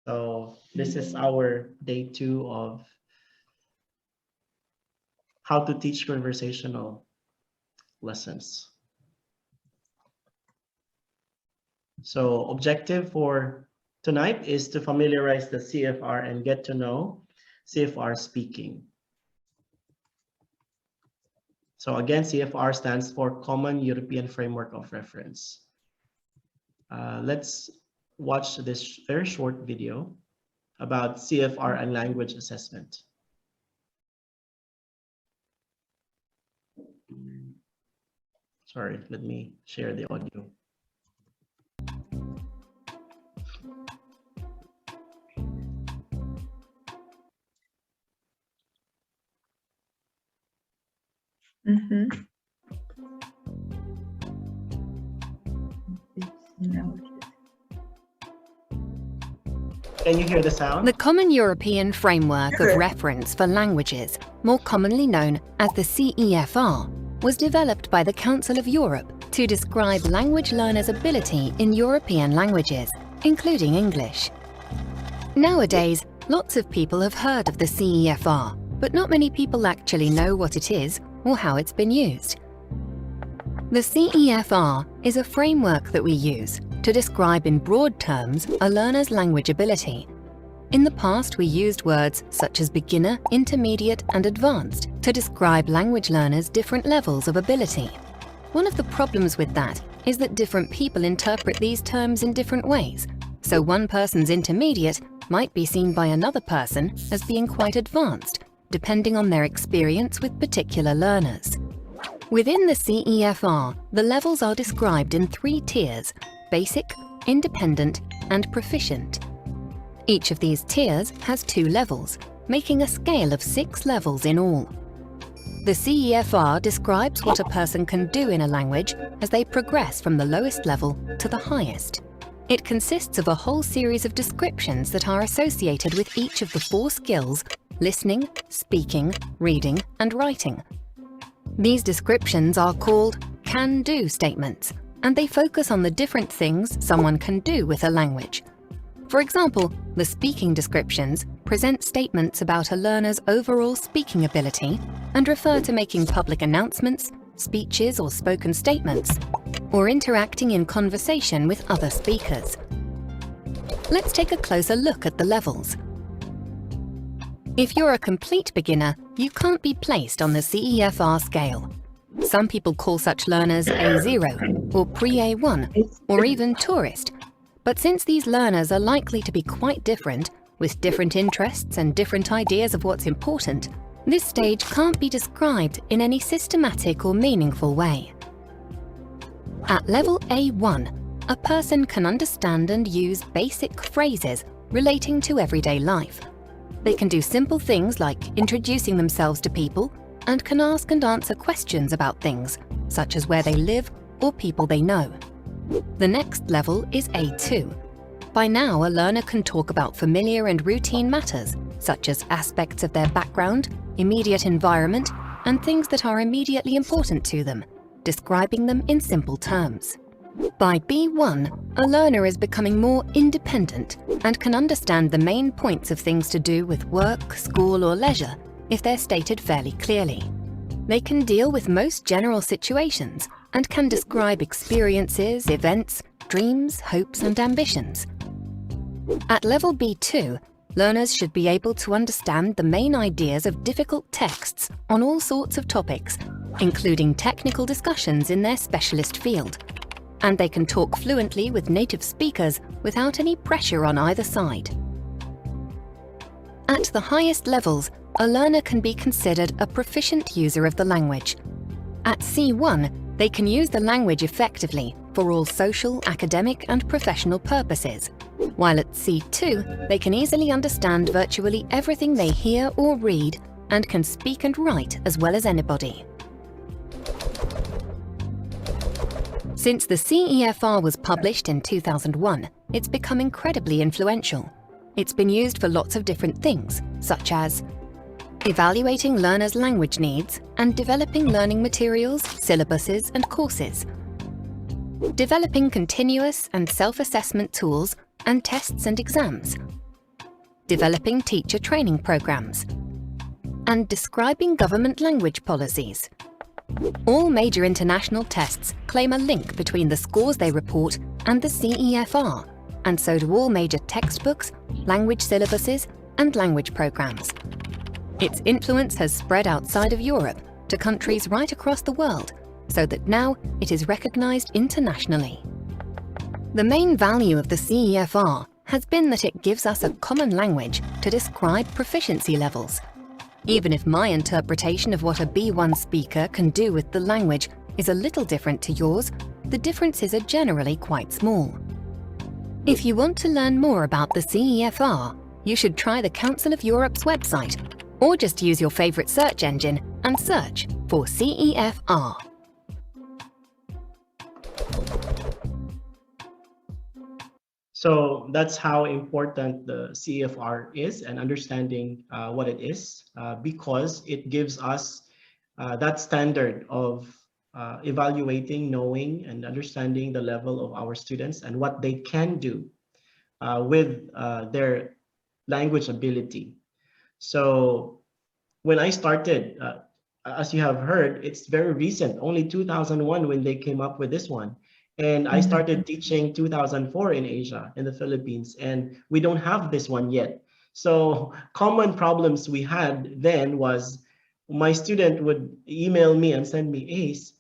So this is our day 2 of how to teach conversational lessons. So objective for tonight is to familiarize the CFR and get to know CFR speaking. So again, CFR stands for Common European Framework of Reference. Let's watch this very short video about CFR and language assessment. Sorry, let me share the audio. Can you hear the sound? The Common European Framework of Reference for Languages, more commonly known as the CEFR, was developed by the Council of Europe to describe language learners' ability in European languages, including English. Nowadays, lots of people have heard of the CEFR, but not many people actually know what it is or how it's been used. The CEFR is a framework that we use to describe in broad terms a learner's language ability. In the past, we used words such as beginner, intermediate, and advanced to describe language learners' different levels of ability. One of the problems with that is that different people interpret these terms in different ways. So one person's intermediate might be seen by another person as being quite advanced, depending on their experience with particular learners. Within the CEFR, the levels are described in 3 tiers: basic, independent, and proficient. Each of these tiers has 2 levels, making a scale of 6 levels in all. The CEFR describes what a person can do in a language as they progress from the lowest level to the highest. It consists of a whole series of descriptions that are associated with each of the 4 skills: listening, speaking, reading, and writing. These descriptions are called can-do statements, and they focus on the different things someone can do with a language. For example, the speaking descriptions present statements about a learner's overall speaking ability and refer to making public announcements, speeches or spoken statements, or interacting in conversation with other speakers. Let's take a closer look at the levels. If you're a complete beginner, you can't be placed on the CEFR scale. Some people call such learners A0 or pre-A1 or even tourist. But since these learners are likely to be quite different, with different interests and different ideas of what's important, this stage can't be described in any systematic or meaningful way. At level A1, a person can understand and use basic phrases relating to everyday life. They can do simple things like introducing themselves to people and can ask and answer questions about things, such as where they live or people they know. The next level is A2. By now, a learner can talk about familiar and routine matters, such as aspects of their background, immediate environment, and things that are immediately important to them, describing them in simple terms. By B1, a learner is becoming more independent and can understand the main points of things to do with work, school, or leisure if they're stated fairly clearly. They can deal with most general situations and can describe experiences, events, dreams, hopes, and ambitions. At level B2, learners should be able to understand the main ideas of difficult texts on all sorts of topics, including technical discussions in their specialist field. And they can talk fluently with native speakers without any pressure on either side. At the highest levels, a learner can be considered a proficient user of the language. At C1, they can use the language effectively for all social, academic, and professional purposes, while at C2, they can easily understand virtually everything they hear or read and can speak and write as well as anybody. Since the CEFR was published in 2001, it's become incredibly influential. It's been used for lots of different things, such as evaluating learners' language needs and developing learning materials, syllabuses, and courses, developing continuous and self-assessment tools and tests and exams, developing teacher training programs, and describing government language policies. All major international tests claim a link between the scores they report and the CEFR, and so do all major textbooks, language syllabuses, and language programs. Its influence has spread outside of Europe to countries right across the world, so that now it is recognized internationally. The main value of the CEFR has been that it gives us a common language to describe proficiency levels. Even if my interpretation of what a B1 speaker can do with the language is a little different to yours, the differences are generally quite small. If you want to learn more about the CEFR, you should try the Council of Europe's website, or just use your favorite search engine and search for CEFR. So that's how important the CEFR is, and understanding what it is, because it gives us that standard of evaluating, knowing, and understanding the level of our students and what they can do with their language ability. So when I started, as you have heard, it's very recent, only 2001 when they came up with this one. And I started teaching 2004 in Asia, in the Philippines, and we don't have this one yet. So common problems we had then was my student would email me and send me, Ace,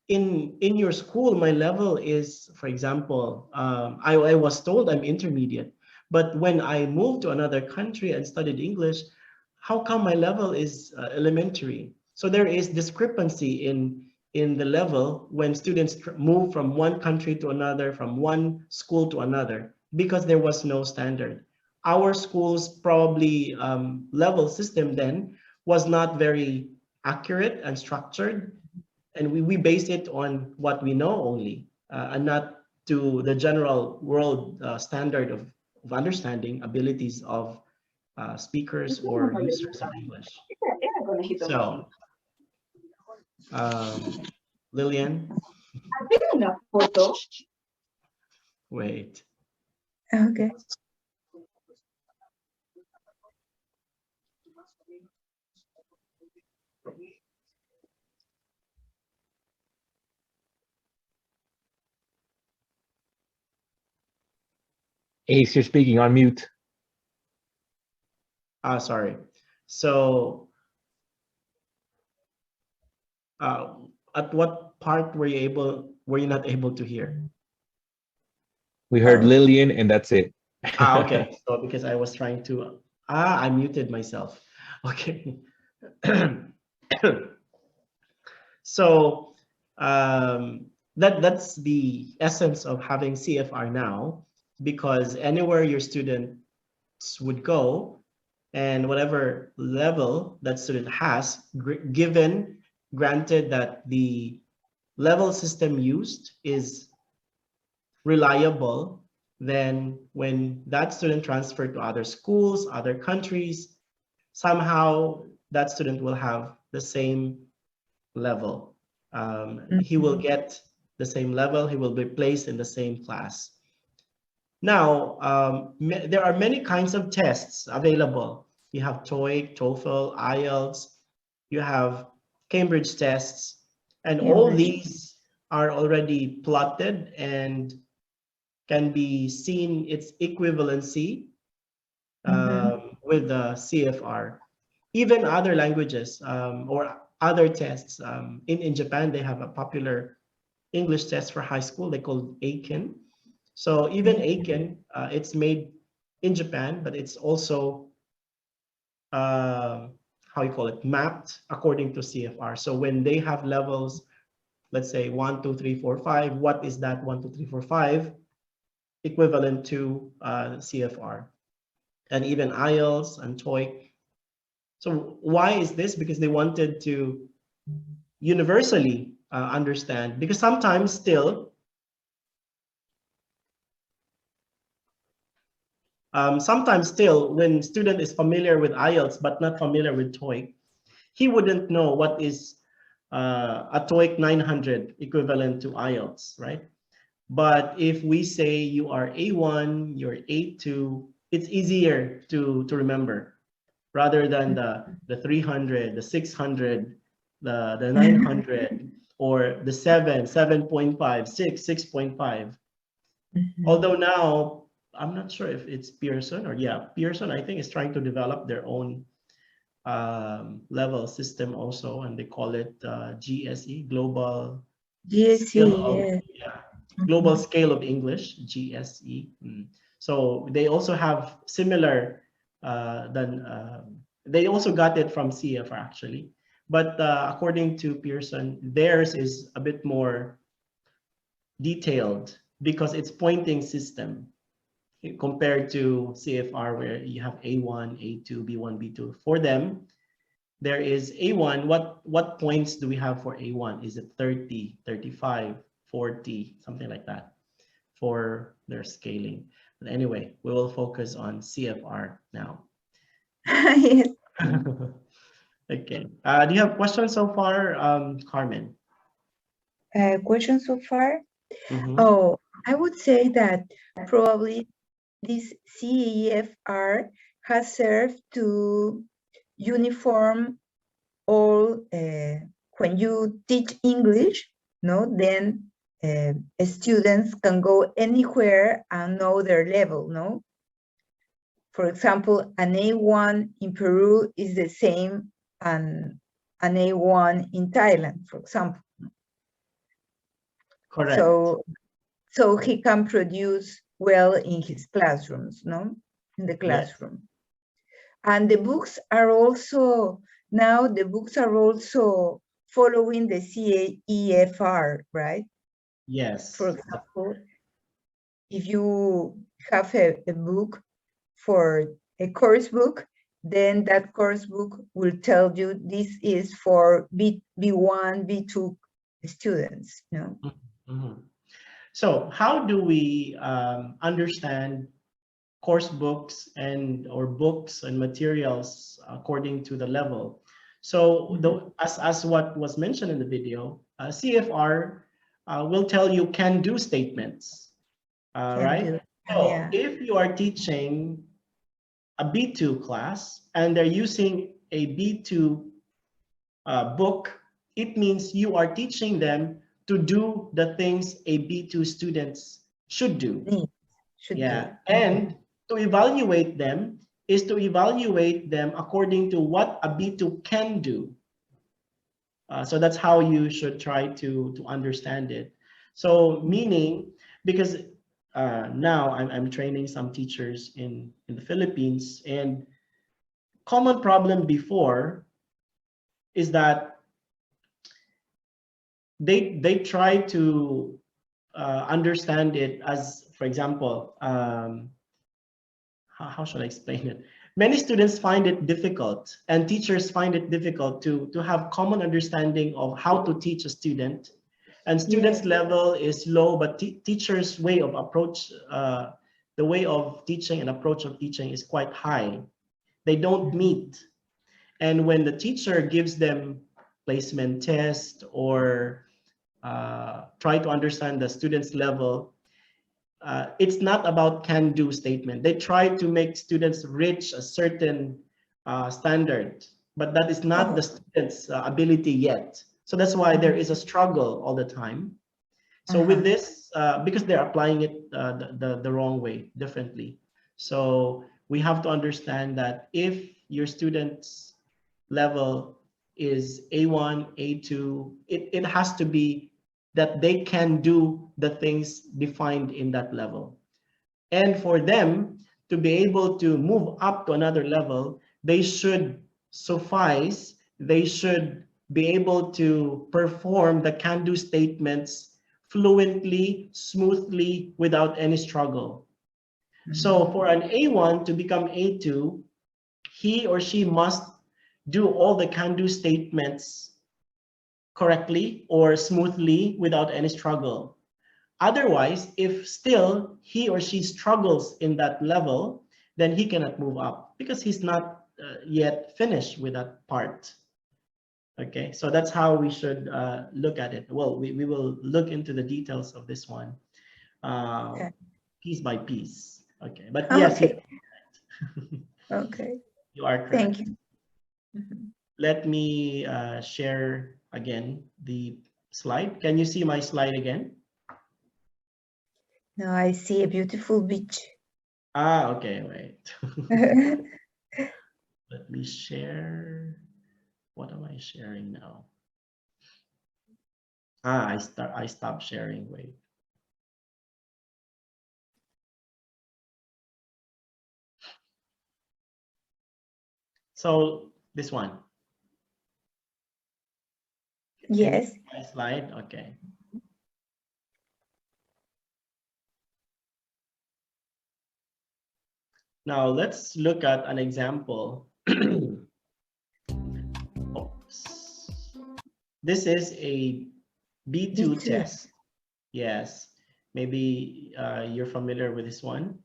in your school, my level is, for example, I was told I'm intermediate, but when I moved to another country and studied English, how come my level is elementary? So there is discrepancy in the level when students move from one country to another, from one school to another, because there was no standard. Our school's probably level system then was not very accurate and structured, and we base it on what we know only, and not to the general world standard of understanding abilities of speakers or users of English. So, Lillian, wait. Okay. Ace, you're speaking on mute. Sorry. So, at what part were you not able to hear? We heard Lillian, and that's it. Okay. So because I was trying to, I muted myself. Okay. So that's the essence of having CFR now, because anywhere your students would go and whatever level that student has, granted that the level system used is reliable, then when that student transferred to other schools, other countries, somehow that student will have the same level. He will get the same level, he will be placed in the same class. Now, there are many kinds of tests available. You have TOEIC, TOEFL, IELTS, you have Cambridge tests, and all these are already plotted and can be seen its equivalency with the CFR. Even other languages or other tests. In Japan, they have a popular English test for high school. They call Aiken. So even Aiken, it's made in Japan, but it's also, how you call it, mapped according to CFR. So when they have levels, let's say 1, 2, 3, 4, 5, what is that 1, 2, 3, 4, 5 equivalent to CFR? And even IELTS and TOEIC. So why is this? Because they wanted to universally understand, because sometimes still, when student is familiar with IELTS but not familiar with TOEIC, he wouldn't know what is a TOEIC 900 equivalent to IELTS, right? But if we say you are A1, you're A2, it's easier to remember rather than the 300, the 600, the 900, or the 7, 7.5, 6, 6.5. Although now, I'm not sure if it's Pearson or Pearson, I think is trying to develop their own level system also, and they call it GSE, Global Scale of, GSE, Global Scale of English, GSE. So they also have similar they also got it from CFR actually, but according to Pearson, theirs is a bit more detailed because it's pointing system compared to CFR where you have A1, A2, B1, B2. For them, there is A1. What points do we have for A1? Is it 30, 35, 40, something like that for their scaling? But anyway, we will focus on CFR now. Yes. Okay. Do you have questions so far, Carmen? Question so far? Mhm. Oh, I would say that probably this CEFR has served to uniform all when you teach English, no, then students can go anywhere and know their level, no? For example, an A1 in Peru is the same an A1 in Thailand, for example. Correct. So he can produce well in his classrooms, no? In the classroom. Yes. And the books are also, now the books are also following the CEFR, right? Yes. For example, if you have a book for a course book, then that course book will tell you this is for B1, B2 students, you know? Mm-hmm. So how do we understand course books or books and materials according to the level? So as what was mentioned in the video, CFR will tell you can-do statements, right? So if you are teaching a B2 class and they're using a B2 book, it means you are teaching them to do the things a B2 students should do. And to evaluate them is to evaluate them according to what a B2 can do. So that's how you should try to understand it. So meaning, because now I'm training some teachers in the Philippines, and common problem before is that they try to understand it as, for example, how should I explain it? Many students find it difficult, and teachers find it difficult to have common understanding of how to teach a student. And students' level is low, but teachers' way of approach, the way of teaching and approach of teaching is quite high. They don't meet. And when the teacher gives them placement test or try to understand the student's level, it's not about can-do statement. They try to make students reach a certain standard, but that is not the student's ability yet. So that's why there is a struggle all the time. So with this, because they're applying it the wrong way, differently. So we have to understand that if your student's level is A1, A2, it has to be that they can do the things defined in that level. And for them to be able to move up to another level, they should suffice, they should be able to perform the can-do statements fluently, smoothly, without any struggle. So for an A1 to become A2, he or she must do all the can-do statements correctly or smoothly without any struggle. Otherwise, if still he or she struggles in that level, then he cannot move up because he's not yet finished with that part. Okay, so that's how we should look at it. Well, we will look into the details of this one piece by piece. Okay, but yes, Okay. You are correct. Thank you. Mhm. Let me share again the slide. Can you see my slide again? Now I see a beautiful beach. Ah, okay, wait. Let me share. What am I sharing now? Ah, I stopped sharing. Wait. So this one. Can you Yes. see my slide? Okay. Now let's look at an example. Oops. This is a B2 B2. test. Yes, maybe you're familiar with this one.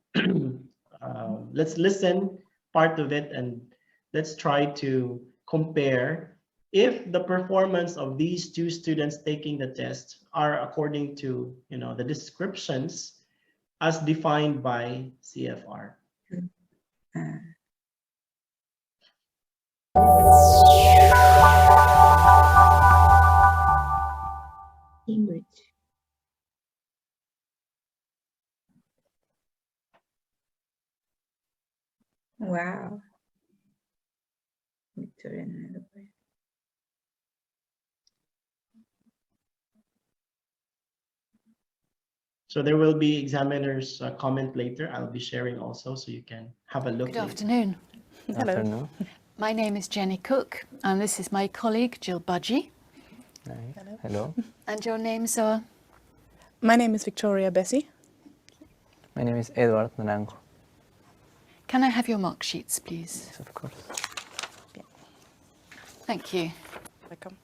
Let's listen part of it and let's try to compare if the performance of these two students taking the test are according to, the descriptions as defined by CFR. Uh, English. Wow. Victoria Netherlands. So there will be examiners comment later. I'll be sharing also so you can have a look Good later. afternoon. Hello. Afternoon. My name is Jenny Cook, and this is my colleague Jill Budgie. Hi. Hello. Hello. And your names are? My name is Victoria Bessie. My name is Edward Naranjo. Can I have your mark sheets, please? Yes, of course. Thank you. Welcome.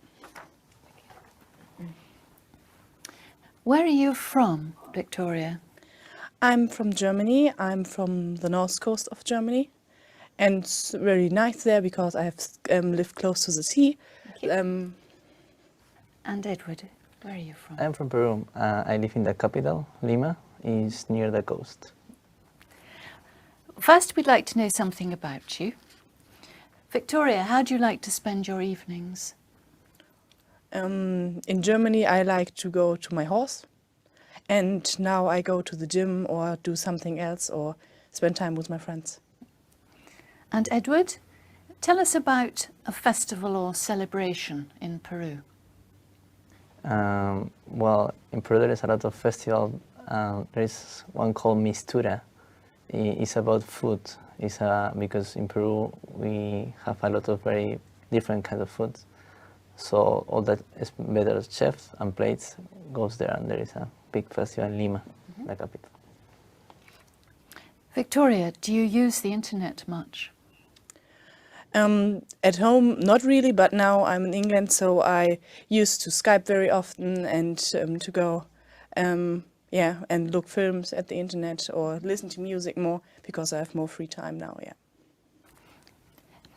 Where are you from, Victoria? I'm from Germany. I'm from the north coast of Germany. And it's very nice there because I have lived close to the sea. And Edward, where are you from? I'm from Peru. I live in the capital, Lima. It's near the coast. First, we'd like to know something about you. Victoria, how do you like to spend your evenings? In Germany, I like to go to my horse. And now I go to the gym or do something else or spend time with my friends. And Edward, tell us about a festival or celebration in Peru. Well, in Peru there is a lot of festival. There is one called Mistura. It's about food. Because in Peru we have a lot of very different kinds of food. So all that is better chefs and plates goes there, and there is a big festival in Lima, the capital. Victoria, do you use the internet much? At home, not really, but now I'm in England, so I used to Skype very often and to go, and look films at the internet or listen to music more because I have more free time now, yeah.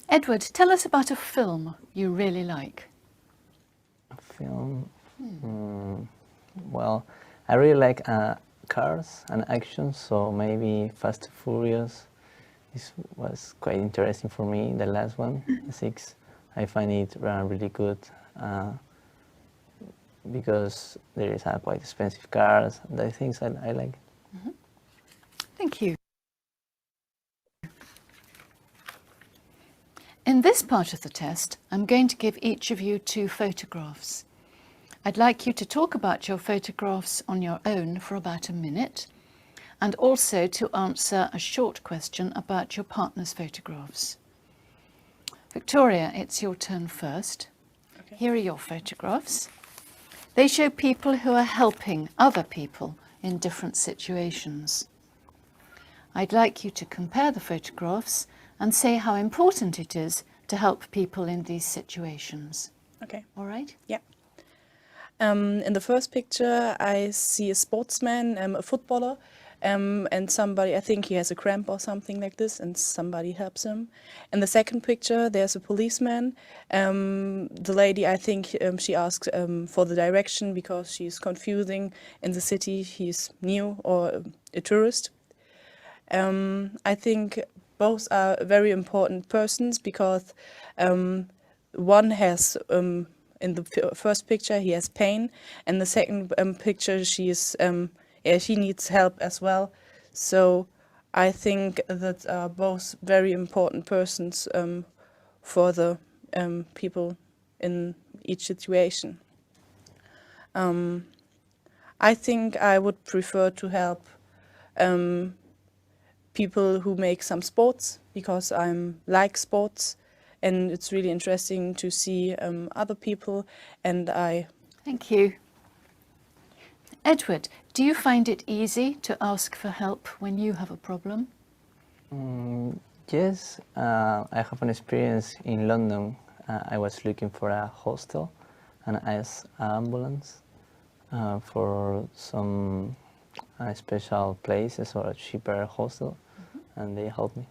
Edward, tell us about a film you really like. A film? Well, I really like cars and action, so maybe Fast and Furious. This was quite interesting for me, the last one, the 6. I find it really good because there is quite expensive cars, and the things I like. Thank you. In this part of the test, I'm going to give each of you 2 photographs. I'd like you to talk about your photographs on your own for about a minute, and also to answer a short question about your partner's photographs. Victoria, it's your turn first. Okay. Here are your photographs. They show people who are helping other people in different situations. I'd like you to compare the photographs and say how important it is to help people in these situations. Okay. All right? Yeah. In the first picture, I see a sportsman, a footballer, and somebody, I think he has a cramp or something like this, and somebody helps him. In the second picture, there's a policeman. The lady, I think she asks for the direction because she's confusing in the city. He's new or a tourist. I think both are very important persons because one has in the first picture he has pain, and the second picture she is she needs help as well. So I think that are both very important persons for the people in each situation. I think I would prefer to help people who make some sports because I'm like sports, and it's really interesting to see other people. And I Thank you. Edward, do you find it easy to ask for help when you have a problem? Yes, I have an experience in London. I was looking for a hostel, and I asked an ambulance for some special places or a cheaper hostel, and they helped me.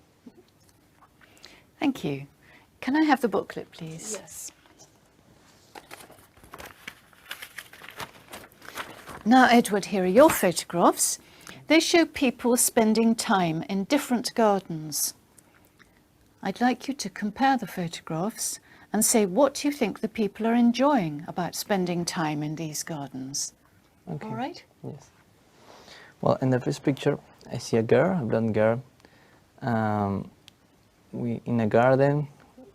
Thank you. Can I have the booklet, please? yes. Now, Edward, here are your photographs. They show people spending time in different gardens. I'd like you to compare the photographs and say what you think the people are enjoying about spending time in these gardens. Okay. All right? Yes. Well, in the first picture, I see a girl, a blonde girl, in a garden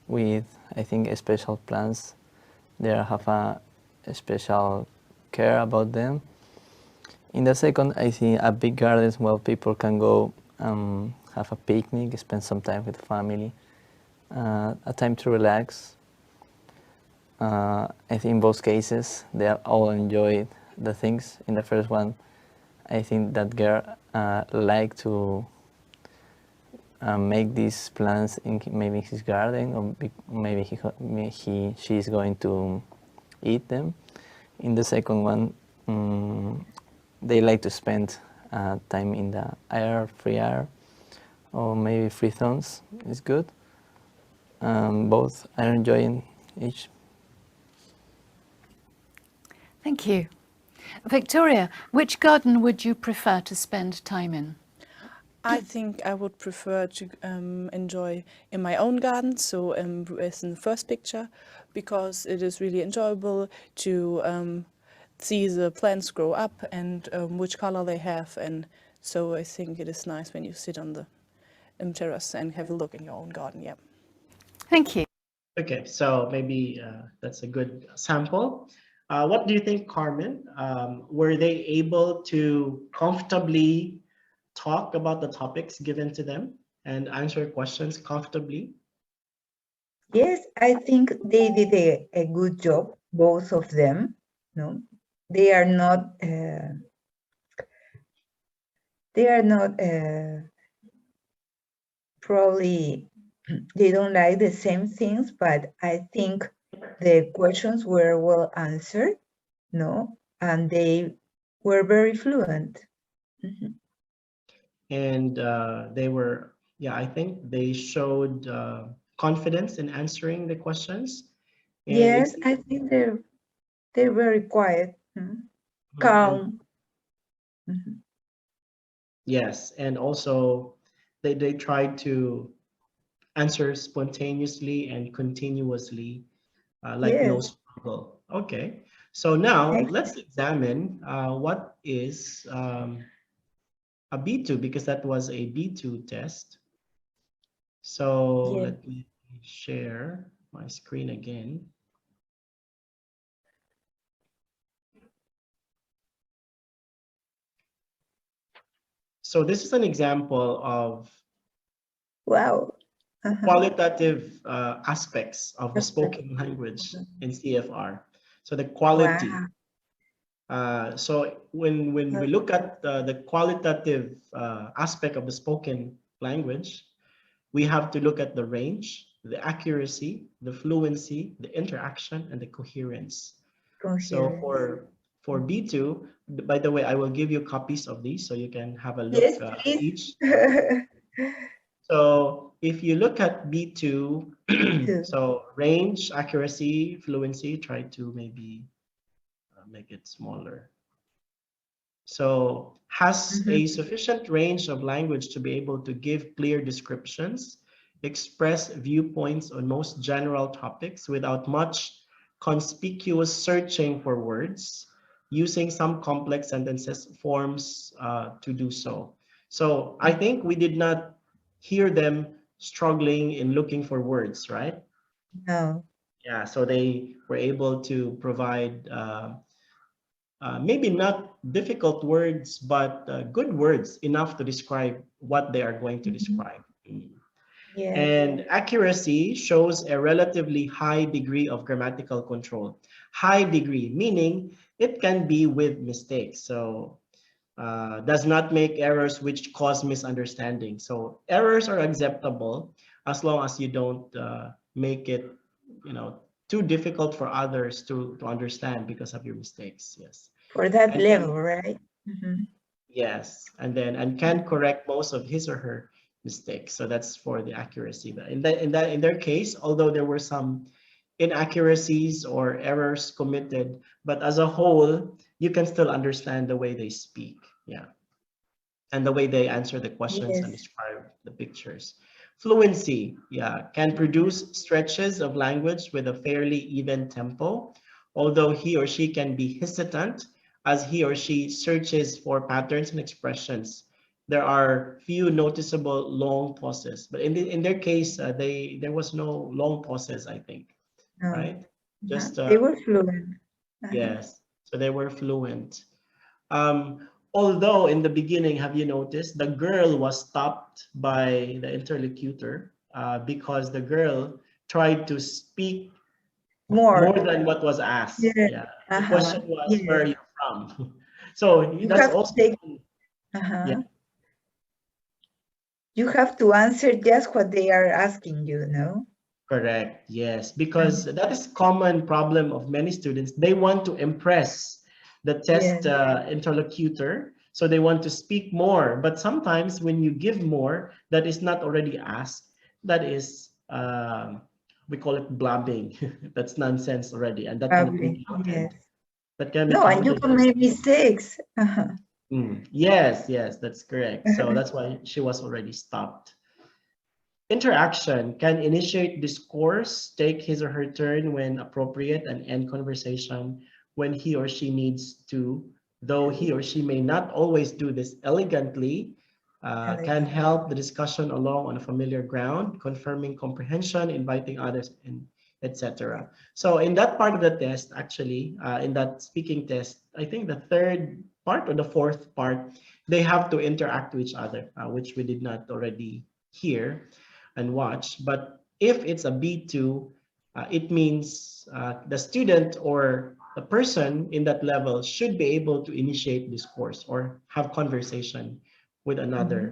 with, I think, special plants. They have a special care about them. In the second, I see a big garden where people can go have a picnic, spend some time with family, a time to relax. I think in both cases, they all enjoyed the things. In the first one, I think that girl liked to make these plants in maybe his garden, or maybe she is going to eat them. In the second one, they like to spend time in the air, free air, or maybe free zones is good. Both are enjoying each. Thank you. Victoria, which garden would you prefer to spend time in? I think I would prefer to enjoy in my own garden, so as in the first picture, because it is really enjoyable to see the plants grow up and which color they have. And so I think it is nice when you sit on the terrace and have a look in your own garden. Yeah. Thank you. Okay, so maybe that's a good sample. What do you think, Carmen? Were they able to comfortably talk about the topics given to them and answer questions comfortably? Yes, I think they did a good job, both of them. No, they are not. They are not probably. They don't like the same things, but I think the questions were well answered. No, and they were very fluent. Mhm. And they were, yeah, I think they showed confidence in answering the questions. And Yes, I think they're very quiet, and calm. Mhm. yes, and also they tried to answer spontaneously and continuously, like no Yes, struggle. Okay, so now let's excellent. examine what is a B2, because that was a B2 test. So Yes. let me share my screen again. So this is an example of Wow. qualitative aspects of the Perfect. spoken language in CFR. So the quality. Wow. So when we look at the qualitative aspect of the spoken language, we have to look at the range, the accuracy, the fluency, the interaction, and the coherence. So Coherence. for B2, by the way, I will give you copies of these so you can have a Yes, look at please. each. So if you look at B2, Too. so range, accuracy, fluency, try to maybe make it smaller. So has a sufficient range of language to be able to give clear descriptions, express viewpoints on most general topics without much conspicuous searching for words, using some complex sentences forms to do so. So I think we did not hear them struggling in looking for words, right? No. Yeah, so they were able to provide maybe not difficult words, but good words enough to describe what they are going to describe. Yes. And accuracy shows a relatively high degree of grammatical control. High degree, meaning it can be with mistakes. So does not make errors which cause misunderstanding. So errors are acceptable as long as you don't make it, too difficult for others to understand because of your mistakes. Yes. For that And level, right? Mhm. yes, and can correct most of his or her mistakes. So that's for the accuracy. But in their case, although there were some inaccuracies or errors committed, but as a whole, you can still understand the way they speak. Yeah. And the way they answer the questions and Yes. describe the pictures. Fluency, yeah, can produce stretches of language with a fairly even tempo, although he or she can be hesitant as he or she searches for patterns and expressions. There are few noticeable long pauses, but in their case, there was no long pauses, I think, No. right? Just They were fluent. yes, so they were fluent. Although in the beginning, have you noticed the girl was stopped by the interlocutor because the girl tried to speak more More. than what was asked. Yes. Yeah, the Uh-huh. question was, "Where are Yes. you from?" So You that's have to also take, yeah, uh-huh. You have to answer just what they are asking you, no? correct. Yes, because that is common problem of many students. They want to impress the test Yes. interlocutor, so they want to speak more. But sometimes when you give more that is not already asked, that is we call it blabbing. That's nonsense already, and that cannot be Probably. counted. Yes. That can be No, and you counted. can make mistakes. Uh-huh. Yes, yes, that's correct. So that's why she was already stopped. Interaction can initiate discourse, take his or her turn when appropriate, and end conversation when he or she needs to, though he or she may not always do this elegantly, can Elegant. help the discussion along on a familiar ground, confirming comprehension, inviting others, and etc. So in that part of the test, actually, in that speaking test, I think the third part or the fourth part, they have to interact with each other, which we did not already hear and watch. But if it's a B2, it means the student or the person in that level should be able to initiate discourse or have conversation with Mhm. another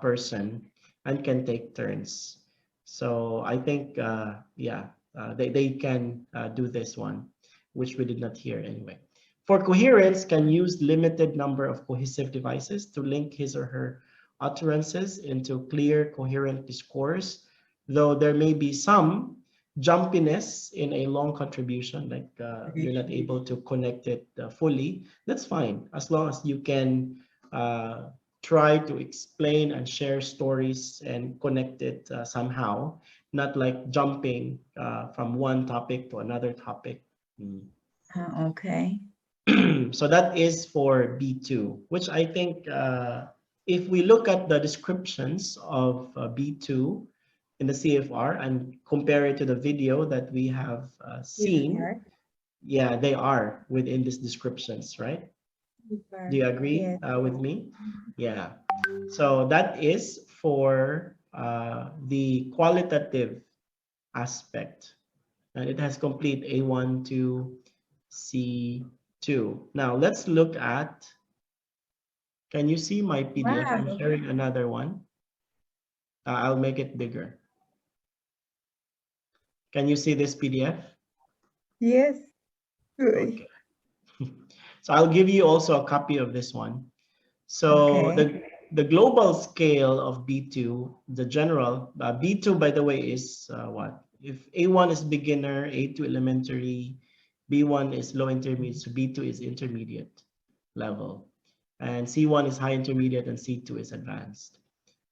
person and can take turns. So I think, yeah, they can do this one, which we did not hear anyway. For coherence, can use limited number of cohesive devices to link his or her utterances into clear, coherent discourse, though there may be some jumpiness in a long contribution, like you're not able to connect it fully. That's fine, as long as you can try to explain and share stories and connect it somehow, not like jumping from one topic to another topic. Mm. Okay. So that is for B2, which I think if we look at the descriptions of B2 in the CFR and compare it to the video that we have seen, CFR. yeah, they are within these descriptions, right? Do you agree Yes. with me? Yeah. So that is for the qualitative aspect. And it has complete A1 to C2. Now let's look at, can you see my PDF? I'm Wow. sharing another one. I'll make it bigger. Can you see this PDF? Yes. Good. Okay. So I'll give you also a copy of this one. So Okay. the global scale of B2, the general, B2 by the way is what? If A1 is beginner, A2 elementary, B1 is low intermediate, so B2 is intermediate level. and C1 is high intermediate, and C2 is advanced.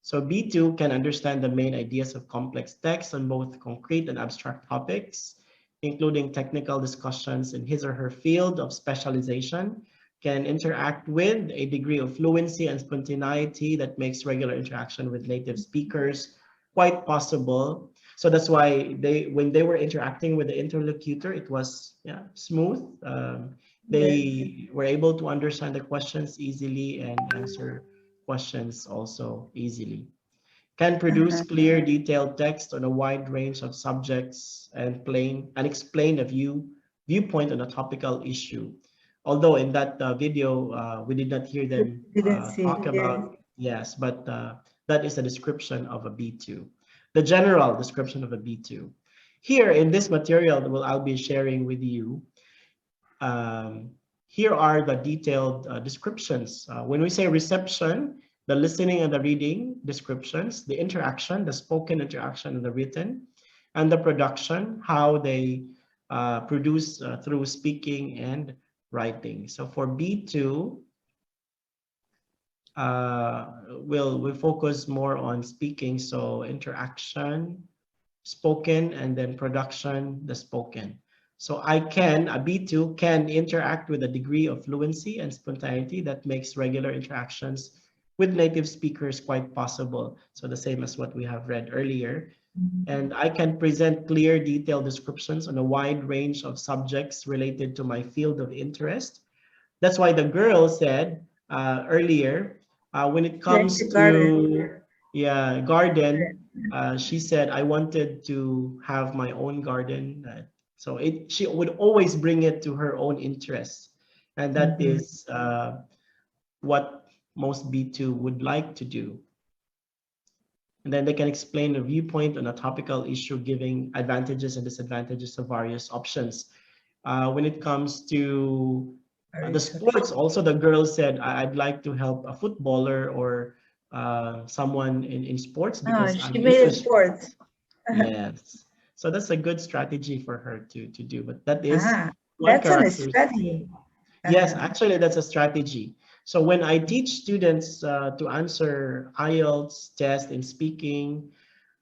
So B2 can understand the main ideas of complex text on both concrete and abstract topics, including technical discussions in his or her field of specialization, can interact with a degree of fluency and spontaneity that makes regular interaction with native speakers quite possible. So that's why when they were interacting with the interlocutor, it was smooth. Yes. They were able to understand the questions easily and answer questions also easily. Can produce clear, detailed text on a wide range of subjects and explain a viewpoint on a topical issue. Although in that video, we did not hear them Didn't see talk it. Yes. about, yes, but that is a description of a B2, the general description of a B2. Here in this material that I'll be sharing with you, here are the detailed descriptions. When we say reception, the listening and the reading descriptions, the interaction, the spoken interaction and the written, and the production, how they produce through speaking and writing. So for B2, we'll focus more on speaking. So interaction, spoken, and then production, the spoken. So a B2 can interact with a degree of fluency and spontaneity that makes regular interactions with native speakers quite possible. So the same as what we have read earlier. And I can present clear, detailed descriptions on a wide range of subjects related to my field of interest. That's why the girl said earlier, when it Like comes the garden. to garden, she said, I wanted to have my own garden. So she would always bring it to her own interests. And that is what most B2 would like to do. And then they can explain a viewpoint on a topical issue, giving advantages and disadvantages of various options. When it comes to the sports, also the girl said, I'd like to help a footballer or someone in sports because She I'm made it interested. sports. Yes. So that's a good strategy for her to do. But that is one That's a characteristic. strategy. Yes, actually, that's a strategy. So when I teach students to answer IELTS test in speaking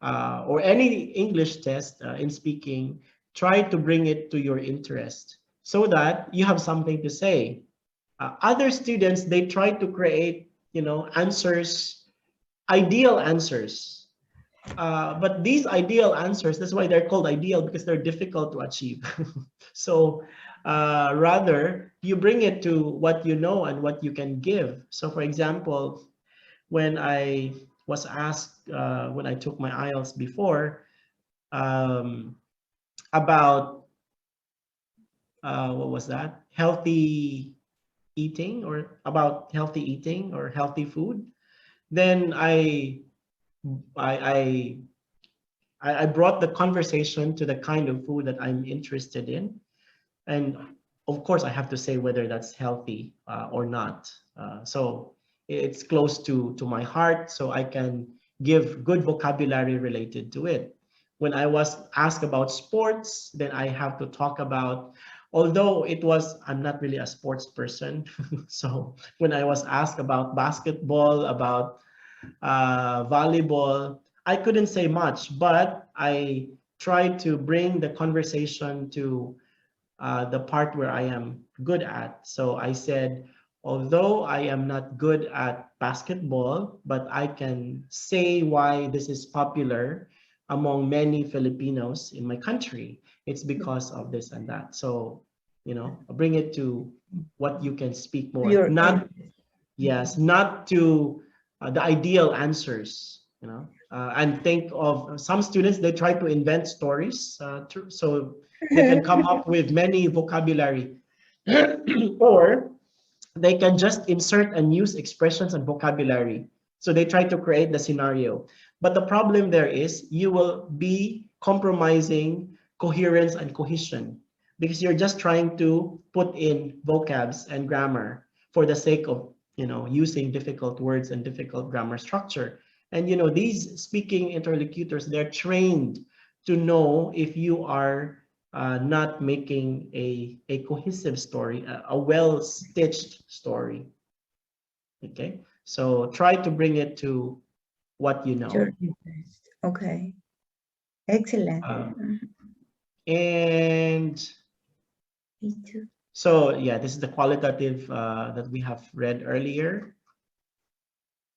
or any English test in speaking, try to bring it to your interest so that you have something to say. Other students, they try to create, answers, ideal answers. But these ideal answers, that's why they're called ideal, because they're difficult to achieve. So rather, you bring it to what you know and what you can give. So for example, when I was asked, when I took my IELTS before, about, what was that? Healthy eating, or about healthy eating or healthy food, then I I brought the conversation to the kind of food that I'm interested in. And of course, I have to say whether that's healthy or not. So it's close to my heart, so I can give good vocabulary related to it. When I was asked about sports, then I have to talk about, although I'm not really a sports person. So when I was asked about basketball, about volleyball, I couldn't say much, but I tried to bring the conversation to the part where I am good at. So I said, although I am not good at basketball, but I can say why this is popular among many Filipinos in my country. It's because of this and that. So, bring it to what you can speak more. Not, yes, not to the ideal answers, and think of some students, they try to invent stories so they can come up with many vocabulary or they can just insert and use expressions and vocabulary. So they try to create the scenario. But the problem there is you will be compromising coherence and cohesion because you're just trying to put in vocabs and grammar for the sake of, using difficult words and difficult grammar structure. And, these speaking interlocutors, they're trained to know if you are not making a cohesive story, a well-stitched story. Okay, so try to bring it to what you know. Your interest. Okay. Excellent. And Me too. so yeah, this is the qualitative that we have read earlier.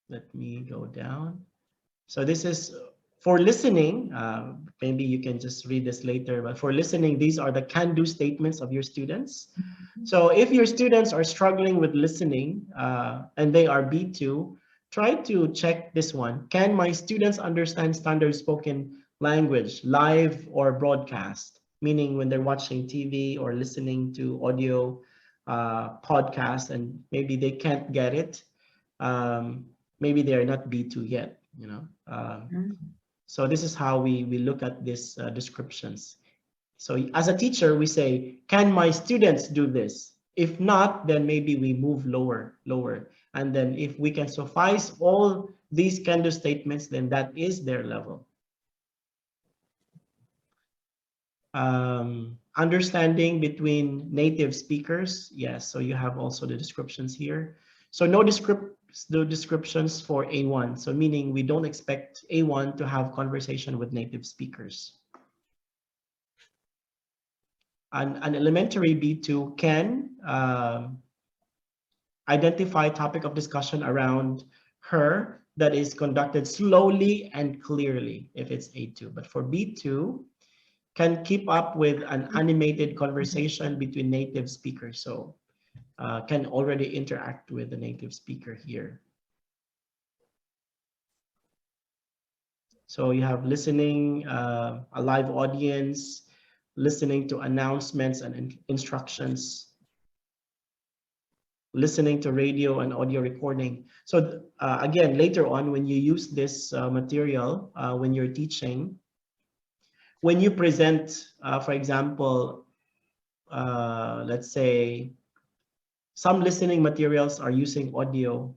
Let me go down. So this is for listening. Maybe you can just read this later, but for listening, these are the can-do statements of your students. So if your students are struggling with listening and they are B2, try to check this one. Can my students understand standard spoken language, live or broadcast? Meaning when they're watching TV or listening to audio podcast and maybe they can't get it. Maybe they are not B2 yet, you know. So this is how we look at these descriptions. So as a teacher, we say, can my students do this? If not, then maybe we move lower. And then if we can suffice all these kind of statements, then that is their level. Understanding between native speakers. Yes, so you have also the descriptions here. So no descriptions for A1. So meaning we don't expect A1 to have conversation with native speakers. An elementary B2 can identify topic of discussion around her that is conducted slowly and clearly if it's A2. But for B2, can keep up with an animated conversation between native speakers. So can already interact with the native speaker here. So you have listening, a live audience, listening to announcements and instructions, listening to radio and audio recording. So again, later on, when you use this material, when you're teaching, when you present, for example, let's say some listening materials are using audio,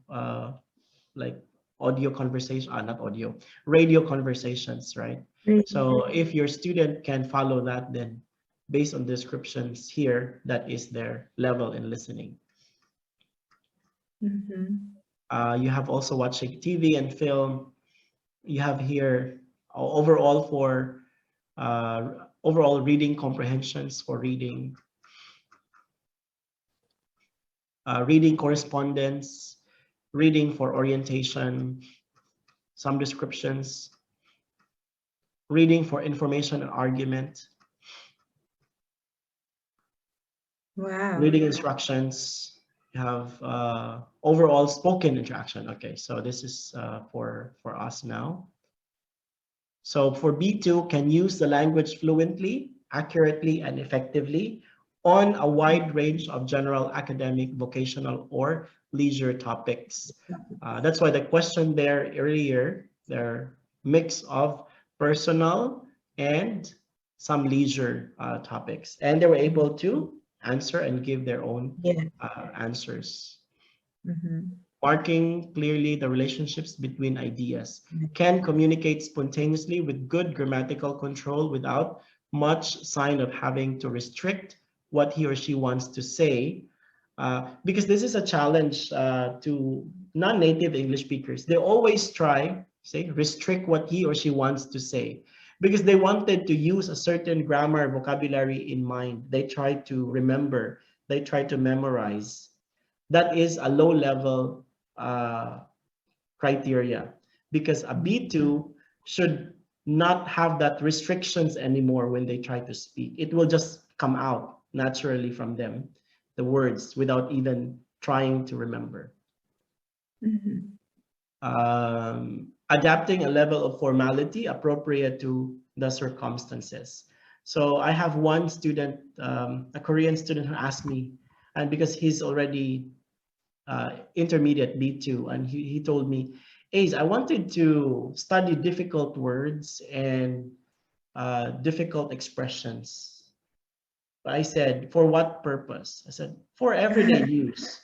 like audio conversation, not audio, radio conversations, right? So if your student can follow that, then based on descriptions here, that is their level in listening. You have also watching TV and film. You have here overall for overall reading comprehensions for reading, reading correspondence, reading for orientation, some descriptions, reading for information and argument, reading instructions. You have overall spoken interaction. Okay, so this is for us now. So for B2, can use the language fluently, accurately, and effectively on a wide range of general academic, vocational, or leisure topics. That's why the question there earlier, they're mix of personal and some leisure topics. And they were able to answer and give their own answers. Marking clearly the relationships between ideas, can communicate spontaneously with good grammatical control without much sign of having to restrict what he or she wants to say, because this is a challenge to non-native English speakers. They always try, say, restrict what he or she wants to say, because they wanted to use a certain grammar vocabulary in mind. They try to remember, they try to memorize. That is a low level criteria, because a B2 should not have that restrictions anymore when they try to speak. It will just come out naturally from them, the words, without even trying to remember. Adapting a level of formality appropriate to the circumstances. So I have one student, a Korean student, who asked me, and because he's already intermediate B2, and he told me, Ace, I wanted to study difficult words and difficult expressions. But I said, for what purpose? I said, for everyday use.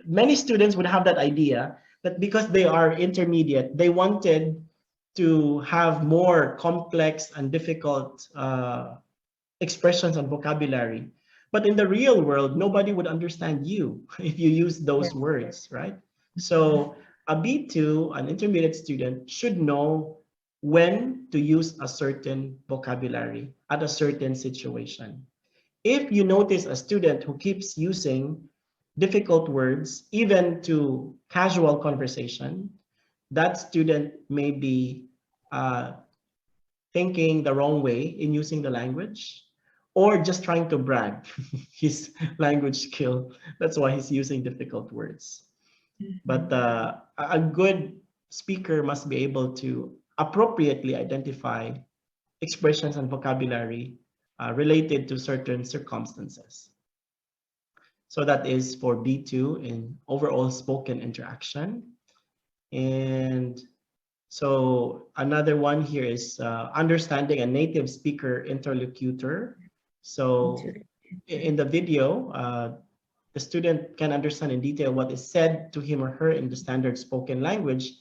Many students would have that idea that because they are intermediate, they wanted to have more complex and difficult expressions and vocabulary. But in the real world, nobody would understand you if you use those words, right? So a B2, an intermediate student, should know when to use a certain vocabulary at a certain situation. If you notice a student who keeps using difficult words, even to casual conversation, that student may be thinking the wrong way in using the language, or just trying to brag his language skill. That's why he's using difficult words. But a good speaker must be able to appropriately identify expressions and vocabulary related to certain circumstances. So that is for B2 in overall spoken interaction. And so another one here is understanding a native speaker interlocutor. So in the video, the student can understand in detail what is said to him or her in the standard spoken language,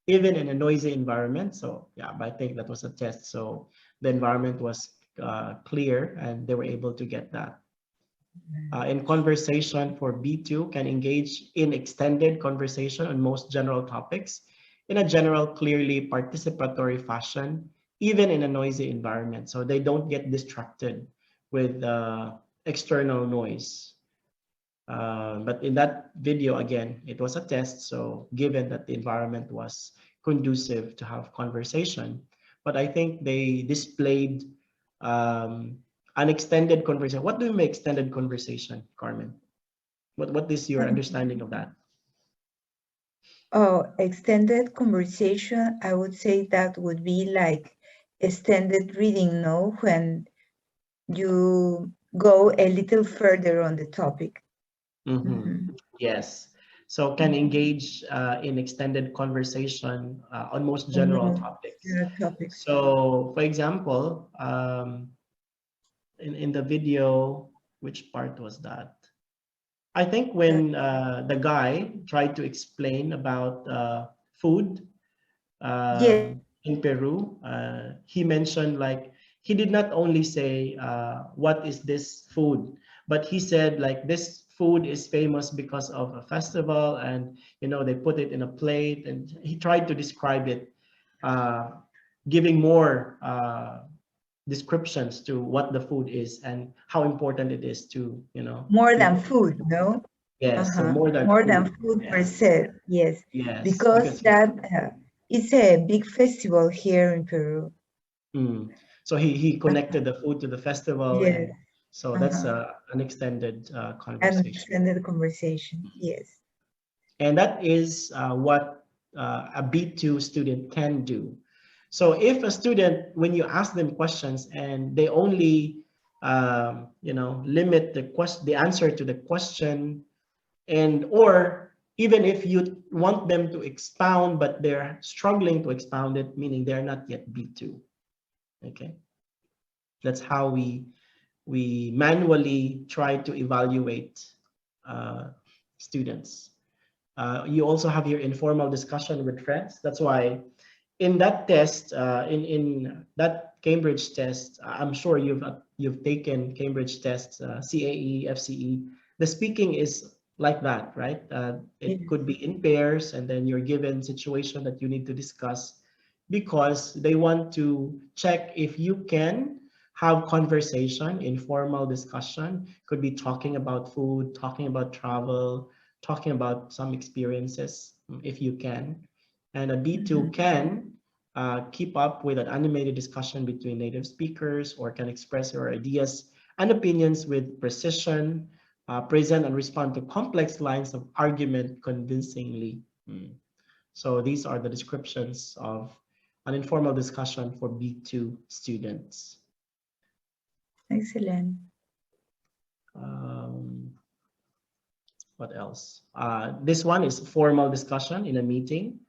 even in a noisy environment. So yeah, but I think that was a test. So the environment was clear and they were able to get that. In conversation for B2 can engage in extended conversation on most general topics in a general, clearly participatory fashion, even in a noisy environment. So they don't get distracted with external noise. But in that video, again, it was a test. So given that the environment was conducive to have conversation, but I think they displayed an extended conversation. What do you mean extended conversation, Carmen? What is your understanding of that? Oh, extended conversation, I would say that would be like extended reading, no? When you go a little further on the topic. Yes. So can engage in extended conversation on most general topics. Topics. So for example, in the video, which part was that? I think when the guy tried to explain about food Yes, in Peru, he mentioned like he did not only say what is this food, but he said like this food is famous because of a festival, and you know they put it in a plate, and he tried to describe it, giving more descriptions to what the food is and how important it is to more than people. food, no? Yes, so more than More than food. food per Yeah. se, yes. Yes, Because because that it's a big festival here in Peru. so he connected the food to the festival, Yes, and so that's an extended an conversation. extended conversation, yes. And that is what a B2 student can do. So if a student, when you ask them questions and they only limit the answer to the question, and or even if you want them to expound but they're struggling to expound it, meaning they're not yet B2. Okay, that's how we manually try to evaluate students. You also have your informal discussion with friends. That's why in that test, in that Cambridge test, I'm sure you've taken Cambridge tests, CAE, FCE. The speaking is like that, right? It could be in pairs, and then you're given situation that you need to discuss, because they want to check if you can have conversation, informal discussion. Could be talking about food, talking about travel, talking about some experiences, if you can. And a B2 can keep up with an animated discussion between native speakers, or can express your ideas and opinions with precision, present and respond to complex lines of argument convincingly. So these are the descriptions of an informal discussion for B2 students. Excellent. What else? This one is formal discussion in a meeting.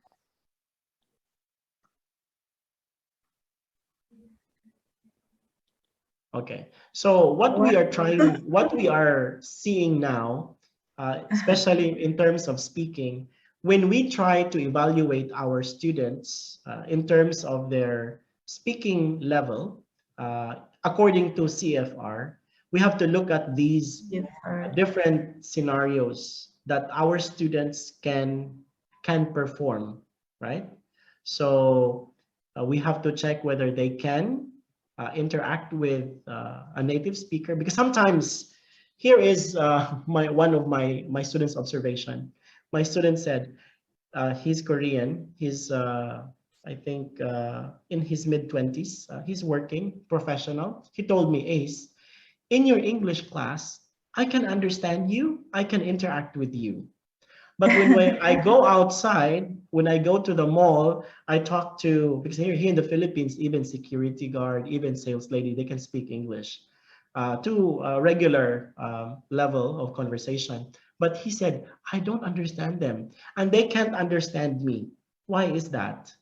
Okay, so what we are seeing now, especially in terms of speaking, when we try to evaluate our students in terms of their speaking level, according to CFR, we have to look at these different scenarios that our students can can perform, right? So we have to check whether they can interact with a native speaker, because sometimes here is one of my students' observation. My student said he's Korean. He's I think in his mid-20s. He's working professional. He told me, Ace, in your English class, I can understand you. I can interact with you. But when I go outside, when I go to the mall, I talk to, because here in the Philippines, even security guard, even sales lady, they can speak English to a regular level of conversation. But he said, I don't understand them and they can't understand me. Why is that?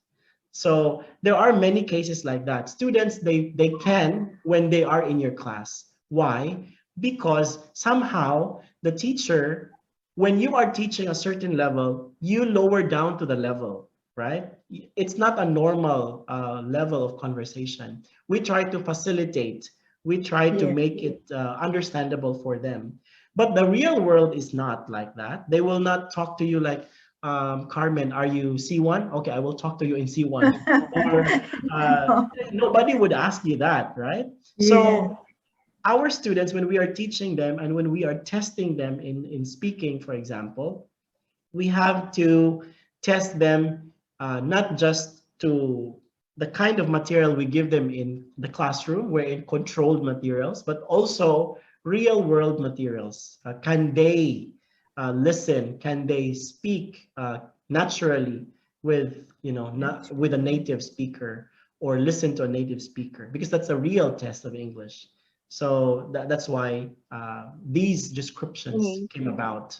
So there are many cases like that. Students, they can when they are in your class. Why? Because somehow the teacher, when you are teaching a certain level, you lower down to the level, right? It's not a normal level of conversation. We try to facilitate, we try to Yeah. make it understandable for them. But the real world is not like that. They will not talk to you like, Carmen, are you C1? Okay, I will talk to you in C1. Or nobody would ask you that, right? Yeah. So our students, when we are teaching them and when we are testing them in speaking, for example, we have to test them not just to the kind of material we give them in the classroom, where in controlled materials, but also real world materials. Can they listen? Can they speak naturally with, not with a native speaker, or listen to a native speaker? Because that's a real test of English. So that's why these descriptions Mm. came about.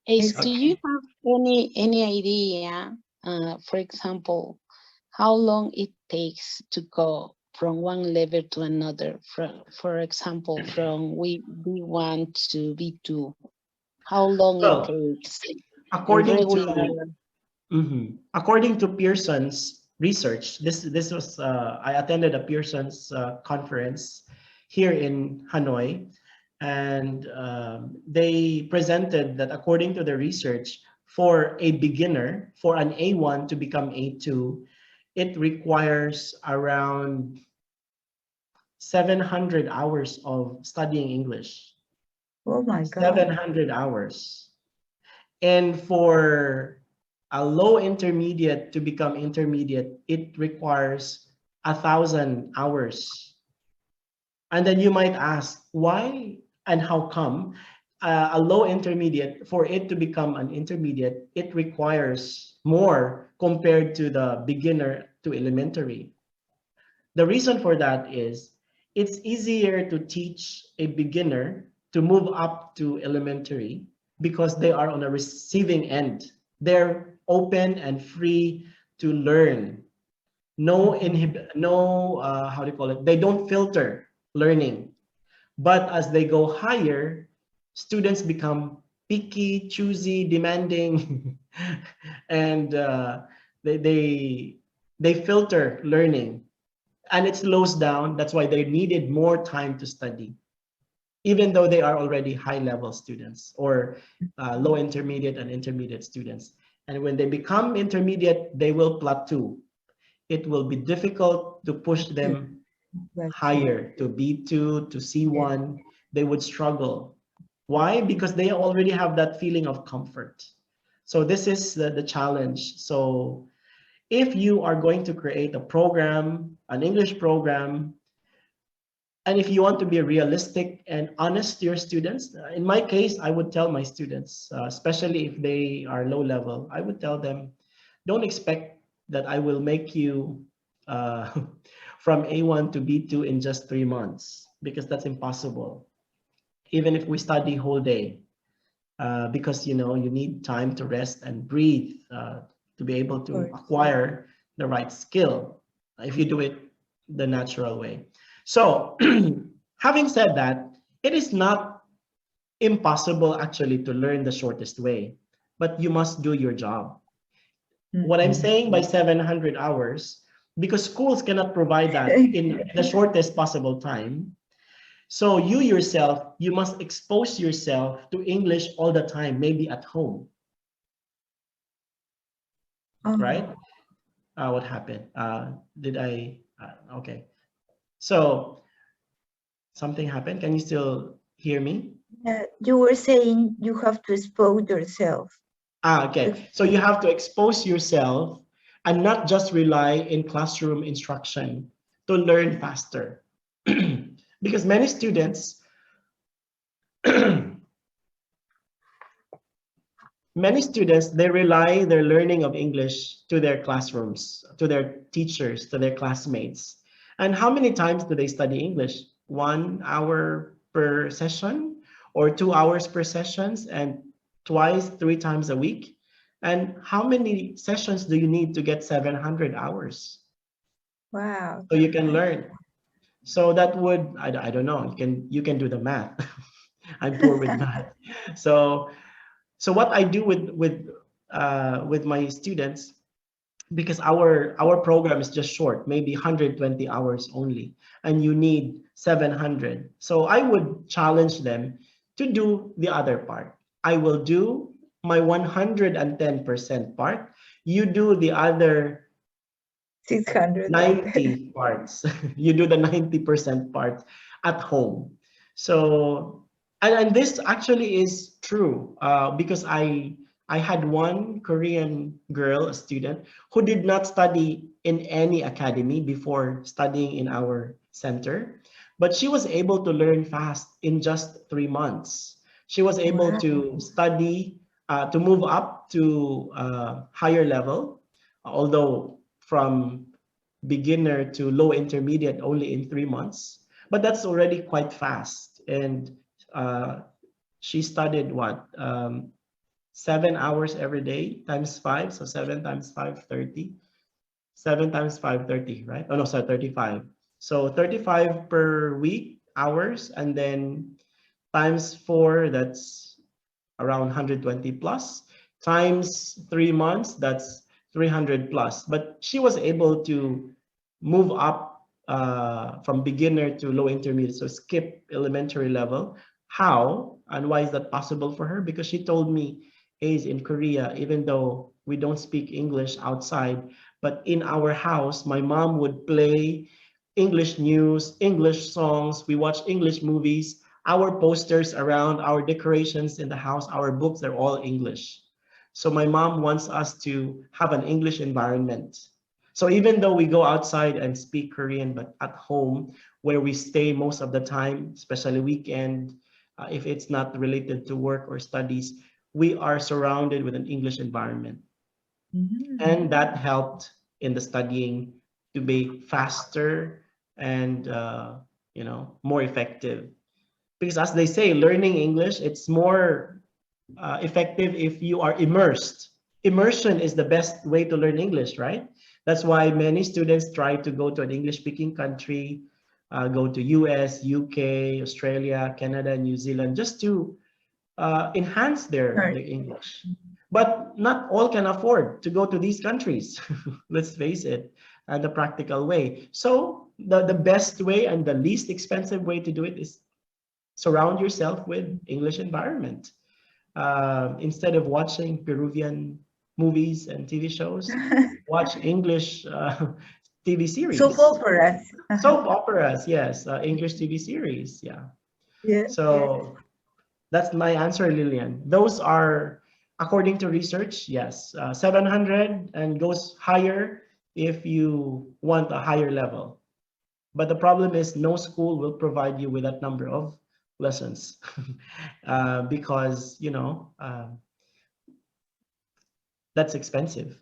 Ace, It's do you Okay. have any idea, for example, how long it takes to go from one level to another? For example, from B1 to B2, how long it Well, takes in according regular? to according to Pearson's research, this was I attended a Pearson's conference here in Hanoi, and they presented that according to the research, for a beginner, for an A1 to become A2, it requires around 700 hours of studying English. oh my God. 700 hours. And for a low intermediate to become intermediate, it requires 1,000 hours. And then you might ask, why and how come a low intermediate, for it to become an intermediate, it requires more compared to the beginner to elementary? The reason for that is it's easier to teach a beginner to move up to elementary because they are on a receiving end. They're open and free to learn. No, how do you call it? They don't filter learning. But as they go higher, students become picky, choosy, demanding, and they, they they filter learning, and it slows down. That's why they needed more time to study, even though they are already high level students, or low intermediate and intermediate students. And when they become intermediate, they will plateau. It will be difficult to push them But higher to B2 to yeah. C1. They would struggle. Why? Because they already have that feeling of comfort. So this is the challenge. So if you are going to create a program, an English program, and if you want to be realistic and honest to your students, in my case, I would tell my students, especially if they are low level, I would tell them, don't expect that I will make you from A1 to B2 in just 3 months, because that's impossible. Even if we study whole day, because you need time to rest and breathe to be able Of to course. acquire the right skill if you do it the natural way. So having said that, it is not impossible actually to learn the shortest way, but you must do your job. What I'm saying by 700 hours, because schools cannot provide that in the shortest possible time. So you yourself, you must expose yourself to English all the time, maybe at home. right? What happened? Did I? Okay. So something happened. Can you still hear me? You were saying you have to expose yourself. Okay. So you have to expose yourself and not just rely in classroom instruction to learn faster. Because many students, they rely their learning of English to their classrooms, to their teachers, to their classmates. And how many times do they study English? 1 hour per session or 2 hours per sessions, and twice, 3 times a week? And how many sessions do you need to get 700 hours Wow. so you can learn? So that would, I don't know, you can do the math. I'm poor with math. So what I do with my students, because our program is just short, maybe 120 hours only, and you need 700. So I would challenge them to do the other part. I will do my 110% part. You do the other 600. 90 parts. You do the 90% part at home. So, and this actually is true, because I had one Korean girl, a student, who did not study in any academy before studying in our center, but she was able to learn fast in just 3 months. She was able Wow. to study, to move up to higher level, although from beginner to low intermediate only in 3 months, but that's already quite fast. And she studied what, 7 hours every day times 5, so 7 times 5, 30. 7 times 5, 30, right? Oh no, sorry, 35. So 35 per week hours, and then times 4, that's around 120 plus, times 3 months, that's 300 plus. But she was able to move up from beginner to low intermediate, so skip elementary level. How and why is that possible for her? Because she told me, is in Korea, even though we don't speak English outside, but in our house, my mom would play English news, English songs, we watch English movies, our posters around, our decorations in the house, our books, they're all English. So my mom wants us to have an English environment. So even though we go outside and speak Korean, but at home, where we stay most of the time, especially weekend, if it's not related to work or studies, we are surrounded with an English environment. And that helped in the studying to be faster and more effective. Because as they say, learning English, it's more effective if you are immersed. Immersion is the best way to learn English, right? That's why many students try to go to an English-speaking country, go to US, UK, Australia, Canada, New Zealand, just to enhance their English. But not all can afford to go to these countries. Let's face it, the practical way. So the best way and the least expensive way to do it is surround yourself with English environment. Instead of watching Peruvian movies and TV shows, watch English TV series. Soap operas. Soap operas, yes. English TV series, yeah. Yes. So that's my answer, Lillian. Those are, according to research, yes, 700 and goes higher if you want a higher level. But the problem is no school will provide you with that number of lessons because, that's expensive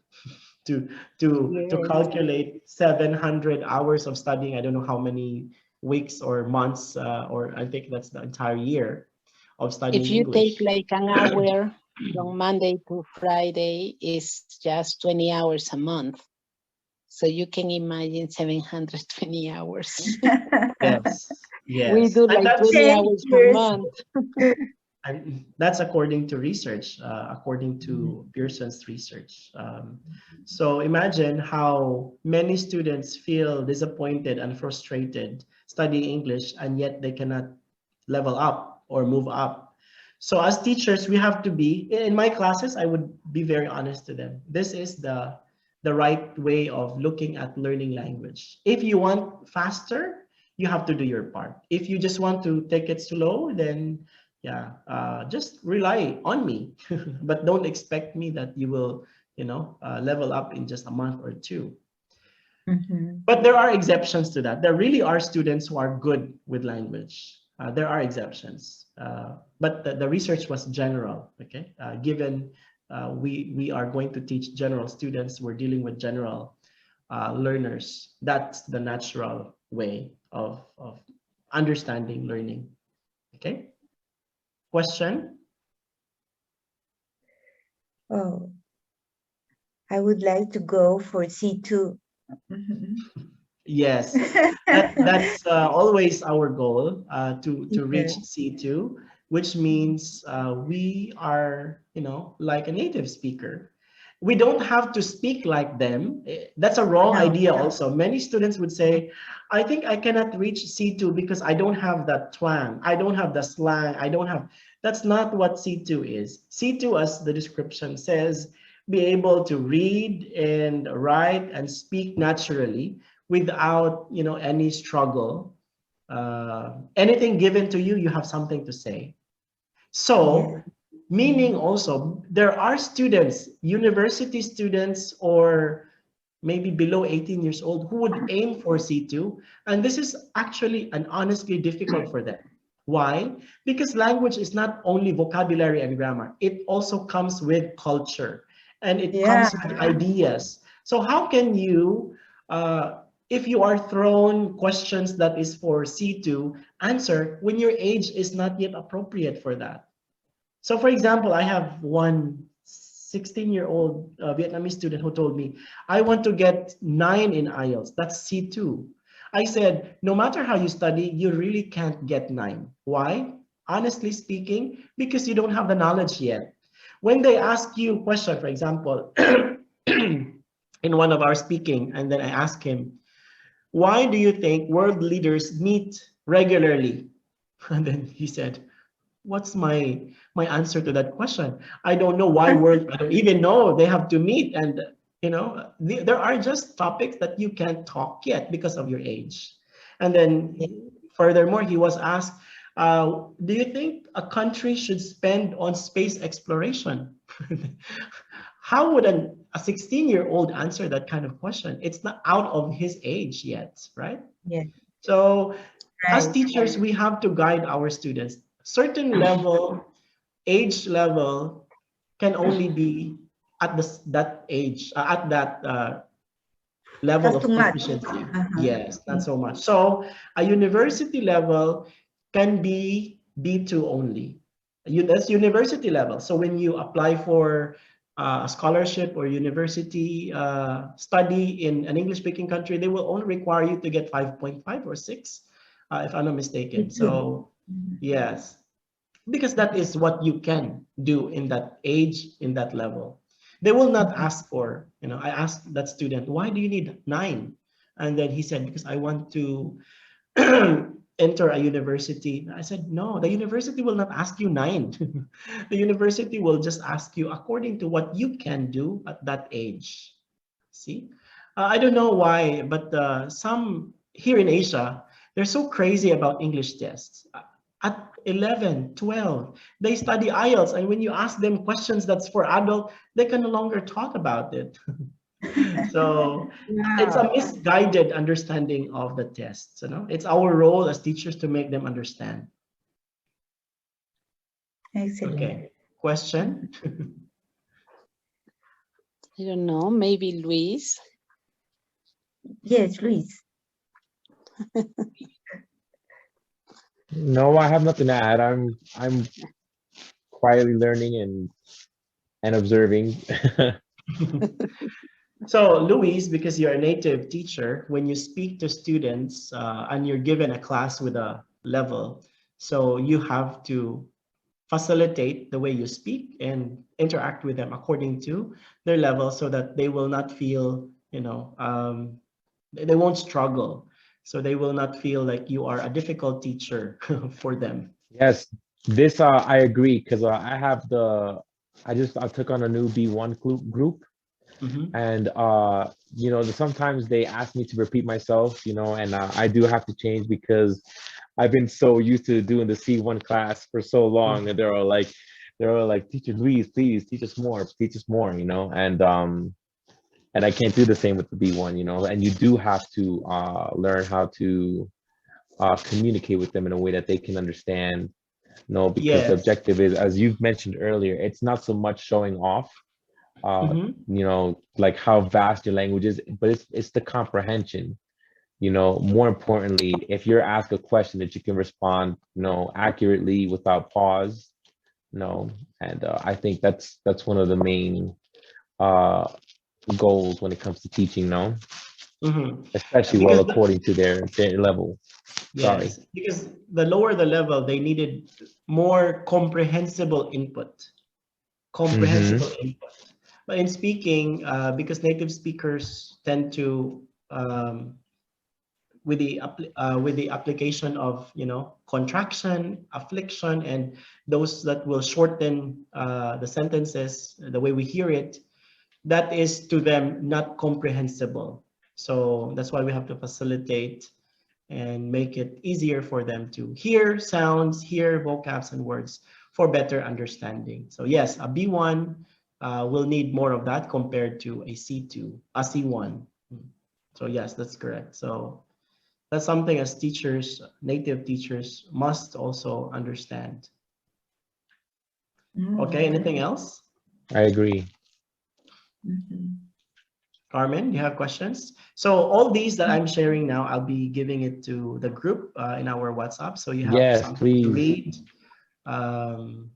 to Yes. calculate 700 hours of studying. I don't know how many weeks or months, or I think that's the entire year of studying If you English. take like an hour from Monday to Friday, it's just 20 hours a month. So you can imagine 720 hours. Yes, We yes. do And like that's 20 hours per month. according to research, according to Pearson's research. So imagine how many students feel disappointed and frustrated studying English, and yet they cannot level up or move up. So as teachers, we have to be, in my classes, I would be very honest to them. This is the the right way of looking at learning language. If you want faster, you have to do your part. If you just want to take it slow, then yeah, just rely on me, but don't expect me that you will, level up in just a month or two. But there are exceptions to that. There really are students who are good with language. There are exceptions, but the research was general. Okay, given we are going to teach general students, we're dealing with general learners. That's the natural way of understanding learning. Okay. Question? Oh, I would like to go for C2. Yes, that's always our goal, to reach C2, which means we are, like a native speaker. We don't have to speak like them. That's a wrong idea also. Many students would say, I think I cannot reach C2 because I don't have that twang. I don't have the slang. That's not what C2 is. C2, as the description says, be able to read and write and speak naturally without, any struggle. Anything given to you, you have something to say. So, meaning also, there are students, university students, or maybe below 18 years old, who would aim for C2. And this is actually and honestly difficult for them. Why? Because language is not only vocabulary and grammar, it also comes with culture, and it comes with ideas. So how can you, if you are thrown questions that is for C2, answer when your age is not yet appropriate for that? So for example, I have one 16-year-old Vietnamese student who told me, I want to get 9 in IELTS. That's C2. I said, no matter how you study, you really can't get 9. Why? Honestly speaking, because you don't have the knowledge yet. When they ask you a question, for example, in one of our speaking, and then I ask him, why do you think world leaders meet regularly? And then he said, what's my answer to that question? I don't know why I don't even know they have to meet. And there are just topics that you can't talk yet because of your age. And then furthermore, he was asked, do you think a country should spend on space exploration? How would a 16-year-old answer that kind of question? It's not out of his age yet, right? So as teachers, we have to guide our students. Certain level, age level, can only be at that age, at that level of proficiency. Yes, not so much. So a university level can be B2 only. That's university level. So when you apply for a scholarship or university study in an English-speaking country, they will only require you to get 5.5 or 6, if I'm not mistaken. So yes, because that is what you can do in that age, in that level. They will not ask for, I asked that student, why do you need 9? And then he said, because I want to enter a university. I said, no, the university will not ask you 9. The university will just ask you according to what you can do at that age. See, I don't know why, but some here in Asia, they're so crazy about English tests. At 11, 12, they study IELTS, and when you ask them questions that's for adult, they can no longer talk about it. So it's a misguided understanding of the tests. It's our role as teachers to make them understand. Excellent. Okay, question? I don't know, maybe Luis. Yes, Luis. No, I have nothing to add. I'm quietly learning and observing. So Luis, because you're a native teacher, when you speak to students and you're given a class with a level, so you have to facilitate the way you speak and interact with them according to their level so that they will not feel, they won't struggle. So they will not feel like you are a difficult teacher for them. Yes, this I agree because I took on a new B1 group, Mhm. And you know, sometimes they ask me to repeat myself, you know, and I do have to change because I've been so used to doing the C1 class for so long, and they're all like, teacher Luis, please teach us more, you know, and I can't do the same with the B1, you know, and you do have to learn how to communicate with them in a way that they can understand, you know, because the Yes. objective is, as you've mentioned earlier, it's not so much showing off, Mhm. you know, like how vast your language is, but it's the comprehension. You know, more importantly, if you're asked a question that you can respond, you know, accurately without pause, you know, and I think that's one of the main uh, goals when it comes to teaching, no, Mhm. especially well Because according to their level. Sorry. yes, because the lower the level, they needed more comprehensible input. Mm-hmm. Comprehensible input. But in speaking, because native speakers tend to with the application of contraction, affliction, and those that will shorten the sentences the way we hear it, that is to them not comprehensible. So that's why we have to facilitate and make it easier for them to hear sounds, hear vocabs and words for better understanding. So yes, a B1 will need more of that compared to a C2, a C1. So yes, that's correct. So that's something as teachers, native teachers, must also understand. Okay, anything else? I agree. Mhm. Carmen, you have questions? So all these that I'm sharing now, I'll be giving it to the group in our WhatsApp. So you have Yes, something to please. read. Um,